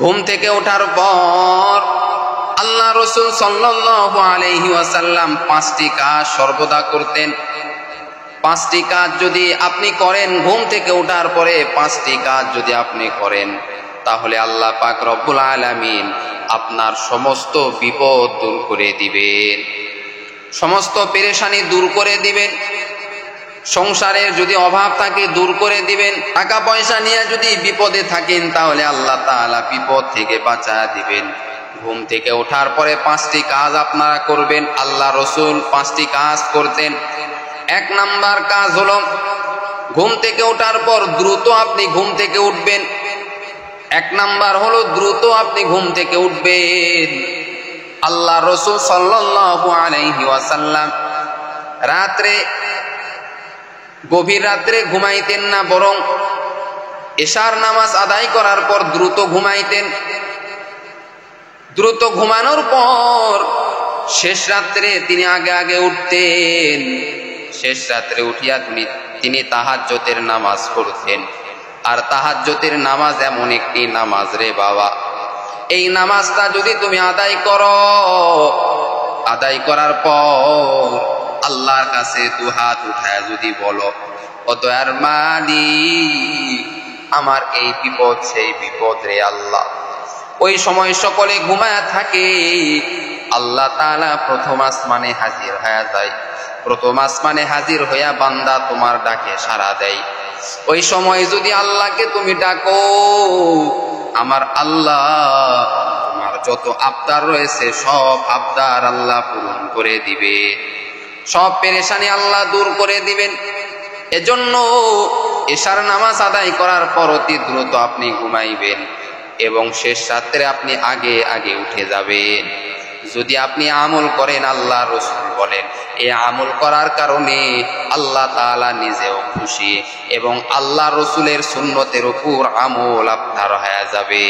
ঘুম থেকে ওঠার পর আল্লাহ রাসূল সাল্লাল্লাহু আলাইহি ওয়াসাল্লাম 5টি কাজ সর্বদা করতেন। 5টি কাজ যদি আপনি করেন, ঘুম থেকে ওঠার পরে 5টি কাজ যদি আপনি করেন, তাহলে আল্লাহ পাক রব্বুল আলামিন আপনার সমস্ত বিপদ দূর করে দিবেন, সমস্ত পেরেশানি দূর করে দিবেন। সংসারের যদি অভাব থাকে দূর করে দিবেন। টাকা পয়সা নিয়ে যদি বিপদে থাকেন, তাহলে আল্লাহ তাআলা বিপদ থেকে বাঁচিয়ে দিবেন। ঘুম থেকে ওঠার পরে 5টি কাজ আপনারা করবেন। আল্লাহ রাসূল 5টি কাজ করতেন। 1 নাম্বার কাজ হলো, ঘুম থেকে ওঠার পর দ্রুত আপনি ঘুম থেকে উঠবেন। 1 নাম্বার হলো দ্রুত আপনি ঘুম থেকে উঠবেন। আল্লাহ রাসূল সাল্লাল্লাহু আলাইহি ওয়াসাল্লাম গভীর রাত্রে ঘুমাইতেন না, বরং এশার নামাজ আদায় করার পর দ্রুত ঘুমাইতেন। দ্রুত ঘুমানোর পর শেষ রাত্রে তিনি আগে উঠতেন। শেষ রাত্রে উঠিয়া তিনি তাহাজ্জুদের নামাজ পড়তেন। আর তাহাজ্জুদের নামাজ এমন একটি নামাজ রে বাবা, এই নামাজটা যদি তুমি আদায় করো, আদায় করার পর আল্লাহর কাছে দুহাত উঠায় যদি বলো, ও দয়ার মালিক, আমার এই বিপদ সেই বিপদ রে আল্লাহ, ওই সময় সকলে ঘুমায়া থাকে। আল্লাহ তাআলা প্রথম আসমানে হাজির হয়ে যায়। প্রথম আসমানে হাজির হইয়া বান্দা তোমার ডাকে সাড়া দেয়। ওই সময় যদি আল্লাহকে তুমি ডাকো, আমার আল্লাহ তোমার যত আবদার রয়েছে সব আবদার আল্লাহ পূরণ করে দিবে, সব পেরেশানি আল্লাহ দূর করে দিবেন। এজন্য এশার নামাজ আদায় করার পর অতি দ্রুত আপনি ঘুমাইবেন এবং শেষ রাত্রে আপনি আগে উঠে যাবেন। যদি আপনি আমল করেন, আল্লাহ রাসূল বলেন, এই আমল করার কারণে আল্লাহ তাআলা নিজেও খুশি এবং আল্লাহ রাসূলের সুন্নতের উপর আমল আপনার হয়ে যাবে।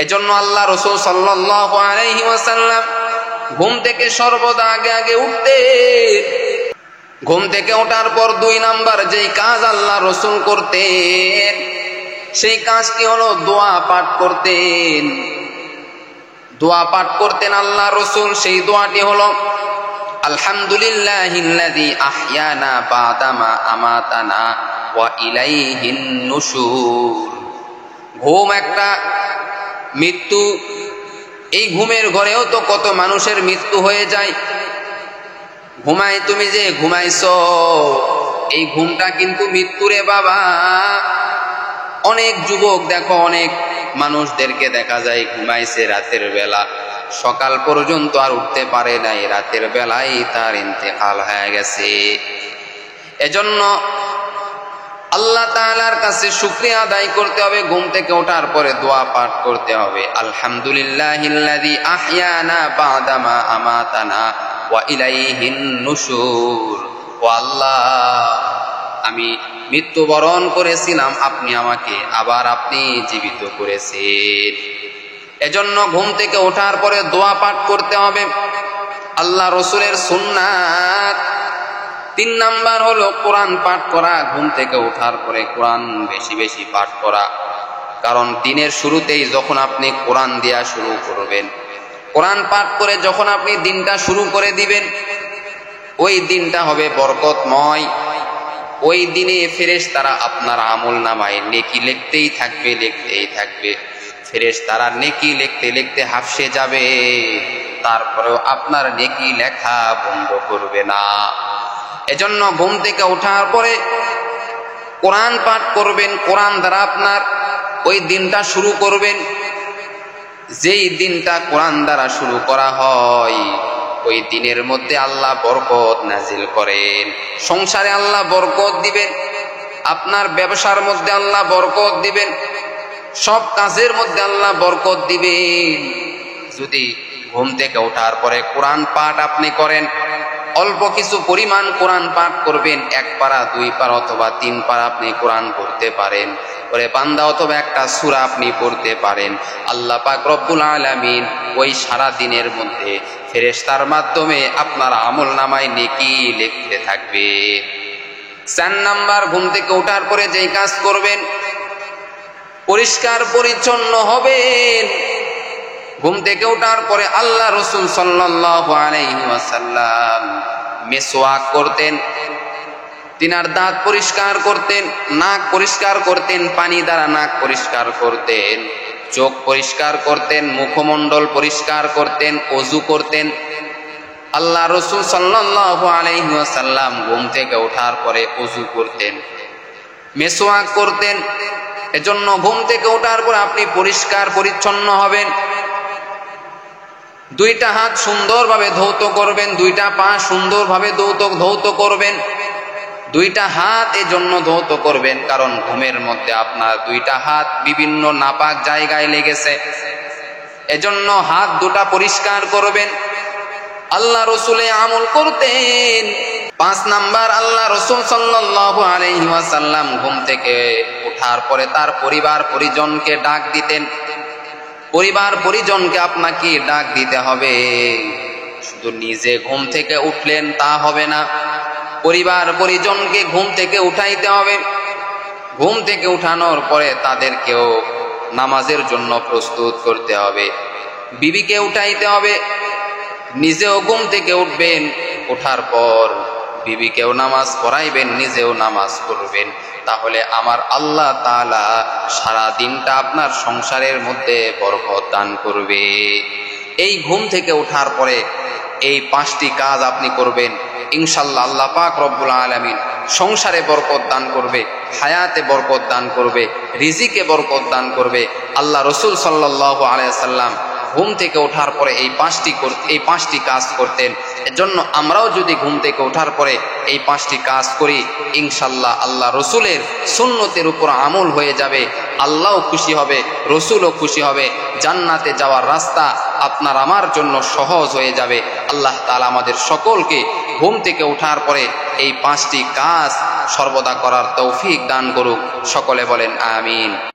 এজন্য আল্লাহ রাসূল সাল্লাল্লাহু আলাইহি ওয়াসাল্লাম ঘুম থেকে সর্বদা আগে উঠতেন। ঘুম থেকে ওঠার পর 2 নাম্বার যেই কাজ আল্লাহ রাসূল করতেন, সেই কাজটি হলো দোয়া পাঠ করতেন। দোয়া পাঠ করতেন আল্লাহ রাসূল। সেই দোয়াটি হলো, আলহামদুলিল্লাহিল্লাযী আহইয়ানা বাদামা আমাতানা ওয়া ইলাইহিন নুশুর। ঘুম একটা মৃত্যু। এই ঘুমের ঘরেও তো কত মানুষের মৃত্যু হয়ে যায়। তুমি যে ঘুমাইছো, এই ঘুমটা কিন্তু মৃত্যু রে বাবা। অনেক যুবক দেখো, অনেক মানুষদেরকে দেখা যায় ঘুমাইছে রাতের বেলা, সকাল পর্যন্ত আর উঠতে পারে নাই, রাতের বেলায় তার ইন্তেকাল হয়ে গেছে। এজন্য আল্লাহ তাআলার কাছে শুকরিয়া আদায় করতে হবে। ঘুম থেকে ওঠার পরে দোয়া পাঠ করতে হবে, আলহামদুলিল্লাহিল্লাযী আহইয়ানা বাদামা আমাতানা ওয়া ইলাইহিন নুশুর। ও আল্লাহ, আমি মৃত্যুবরণ করেছিলাম, আপনি আমাকে আবার জীবিত করেছেন। এজন্য ঘুম থেকে ওঠার পরে দোয়া পাঠ করতে হবে, আল্লাহ রাসূলের সুন্নাত। 3 নাম্বার হলো কোরআন পাঠ করা। ঘুম থেকে ওঠার পরে কোরআন বেশি পাঠ করা। কারণ দিনের শুরুতেই যখন আপনি কোরআন দেয়া শুরু করবেন, কোরআন পাঠ করে যখন আপনি দিনটা শুরু করে দিবেন, ওই দিনটা হবে বরকতময়। ওই দিনে ফেরেশতারা আপনার আমল নামায় নেকি লিখতেই থাকবে। ফেরেশতারা নেকি লিখতে হাফসে যাবে, তারপরেও আপনার নেকি লেখা বন্ধ করবে না। এজন্য ঘুম থেকে ওঠার পরে কোরআন পাঠ করবেন। কোরআন দ্বারা আপনার ওই দিনটা শুরু করবেন। যেই দিনটা কোরআন দ্বারা শুরু করা হয়, ওই দিনের মধ্যে আল্লাহ বরকত নাজিল করেন। সংসারে আল্লাহ বরকত দিবেন, আপনার ব্যবসার মধ্যে আল্লাহ বরকত দিবেন, সব কাজের মধ্যে আল্লাহ বরকত দিবেন। যদি ঘুম থেকে ওঠার পরে কোরআন পাঠ আপনি করেন, অল্প কিছু পরিমাণ কোরআন পাঠ করবেন, 1 পারা 2 পারা অথবা 3 পারা আপনি কোরআন পড়তে পারেন, পরে বান্দা অথবা একটা সূরা আপনি পড়তে পারেন। আল্লাহ পাক রব্বুল আলামিন ওই সারা দিনের মধ্যে ফেরেশতার মাধ্যমে আপনার আমল নামায় নেকি লিখতে থাকবে। 4 নাম্বার, ঘুম থেকে ওঠার পরে যেই কাজ করবেন, পরিষ্কার পরিচ্ছন্ন হবেন। ঘুম থেকে ওঠার পরে আল্লাহ রাসূল সাল্লাল্লাহু আলাইহি ওয়াসাল্লাম মিসওয়াক করতেন, তিনার দাঁত পরিষ্কার করতেন, নাক পরিষ্কার করতেন, পানি দ্বারা নাক পরিষ্কার করতেন, চোখ পরিষ্কার করতেন, মুখমণ্ডল পরিষ্কার করতেন, ওযু করতেন। আল্লাহ রাসূল সাল্লাল্লাহু আলাইহি ওয়াসাল্লাম ঘুম থেকে ওঠার পরে ওযু করতেন, মিসওয়াক করতেন। এজন্য ঘুম থেকে ওঠার পর আপনি পরিষ্কার পরিচ্ছন্ন হবেন। দুইটা হাত সুন্দরভাবে ধৌত করবেন, দুইটা পা সুন্দরভাবে ধৌত করবেন। দুইটা হাত এজন্য ধৌত করবেন কারণ ঘুমের মধ্যে আপনার দুইটা হাত বিভিন্ন নাপাক জায়গায় লেগেছে, এজন্য হাত দুটা পরিষ্কার করবেন। আল্লাহ রাসূলে আমল করতেন। 5 নাম্বার, আল্লাহ রাসূল সাল্লাল্লাহু আলাইহি ওয়াসাল্লাম ঘুম থেকে ওঠার পরে তার পরিবার পরিজনকে ডাক দিতেন। পরিবার পরিজনকে আপনাকে ডাক দিতে হবে। শুধু নিজে ঘুম থেকে উঠলেন তা হবে না, পরিবার পরিজনকে ঘুম থেকে উঠাইতে হবে। ঘুম থেকে উঠানোর পরে তাদেরকেও নামাজের জন্য প্রস্তুত করতে হবে। বিবিকে উঠাইতে হবে, নিজেও ঘুম থেকে উঠবেন, ওঠার পর বিবিকেও নামাজ পড়াইবেন, নিজেও নামাজ পড়বেন। তাহলে আমার আল্লাহ তাআলা সারা দিনটা আপনার সংসারের মধ্যে বরকত দান করবে। এই ঘুম থেকে ওঠার পরে এই 5টি কাজ আপনি করবেন, ইনশাআল্লাহ আল্লাহ পাক রব্বুল আলামিন সংসারে বরকত দান করবে, হায়াতে বরকত দান করবে, রিজিকে বরকত দান করবে। আল্লাহ রাসূল সাল্লাল্লাহু আলাইহি ওয়াসাল্লাম ঘুম থেকে ওঠার পরে এই 5টি কাজ করতেন। এজন্য আমরাও যদি ঘুম থেকে ওঠার পরে এই 5টি কাজ করি, ইনশাআল্লাহ আল্লাহ রসুলের সুন্নতের উপর আমল হয়ে যাবে, আল্লাহও খুশি হবে, রসুলও খুশি হবে, জান্নাতে যাওয়ার রাস্তা আপনার আমার জন্য সহজ হয়ে যাবে। আল্লাহ তাআলা আমাদের সকলকে ঘুম থেকে ওঠার পরে এই 5টি কাজ সর্বদা করার তৌফিক দান করুক। সকলে বলেন আমিন।